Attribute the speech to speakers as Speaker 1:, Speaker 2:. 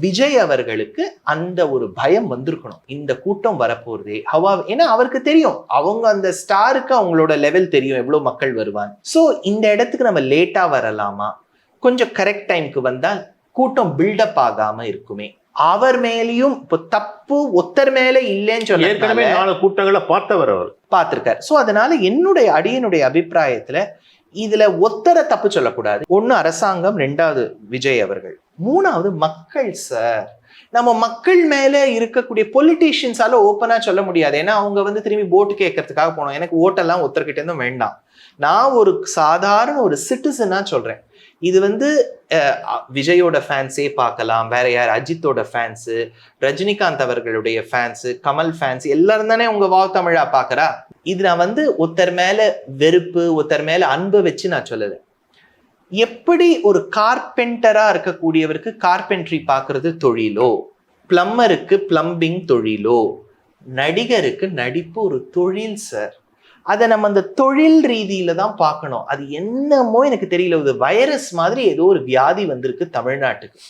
Speaker 1: விஜய் அவர்களுக்கு அந்த ஒரு பயம் வந்திருக்கணும், இந்த கூட்டம் வரப்போறதே ஹவா. ஏன்னா அவருக்கு தெரியும், அவங்க அந்த ஸ்டாருக்கு அவங்களோட லெவல் தெரியும், எவ்வளவு மக்கள் வருவாங்க. சோ இந்த இடத்துக்கு நம்ம லேட்டா வரலாமா, கொஞ்சம் கரெக்ட் டைம்க்கு வந்தால் கூட்டம் பில்டப் ஆகாம இருக்குமே. அவர் மேலேயும் இப்போ தப்பு ஒத்தர் மேல இல்லைன்னு சொல்ல,
Speaker 2: ஏற்கனவே 4 கூட்டங்களை பார்த்தவர் அவர்
Speaker 1: பார்த்திருக்காரு. சோ அதனால அடியனுடைய அபிப்பிராயத்துல இதுல ஒத்தரை தப்பு சொல்லக்கூடாது. ஒண்ணு அரசாங்கம், 2வது விஜய் அவர்கள், 3வது மக்கள். சார், நம்ம மக்கள் மேல இருக்கக்கூடிய பொலிட்டீஷியன்ஸால ஓப்பனா சொல்ல முடியாது. ஏன்னா அவங்க திரும்பி ஓட்டு கேட்கறதுக்காக போனோம். எனக்கு ஓட்டெல்லாம் ஒருத்தர்கிட்ட இருந்தும் வேண்டாம். நான் ஒரு சாதாரண ஒரு சிட்டிசனா சொல்றேன். இது விஜயோட ஃபேன்ஸே பார்க்கலாம், வேற யார், அஜித்தோட ஃபேன்ஸு, ரஜினிகாந்த் அவர்களுடைய ஃபேன்ஸு, கமல் ஃபேன்ஸ் எல்லாரும் தானே உங்க வாவ் தமிழா பாக்குறா. இது நான் ஒருத்தர் மேல வெறுப்பு, ஒருத்தர் மேல அன்பு வச்சு நான் சொல்லல. எப்படி ஒரு கார்பெண்டரா இருக்கக்கூடியவருக்கு கார்பென்ட்ரி பார்க்கறது தொழிலோ, பிளம்பருக்கு பிளம்பிங் தொழிலோ, நடிகருக்கு நடிப்பு ஒரு தொழில் சார். அதை நம்ம அந்த தொழில் ரீதியில தான் பார்க்கணும். அது என்னமோ எனக்கு தெரியல, ஒரு வைரஸ் மாதிரி ஏதோ ஒரு வியாதி வந்திருக்கு தமிழ்நாட்டுக்கு.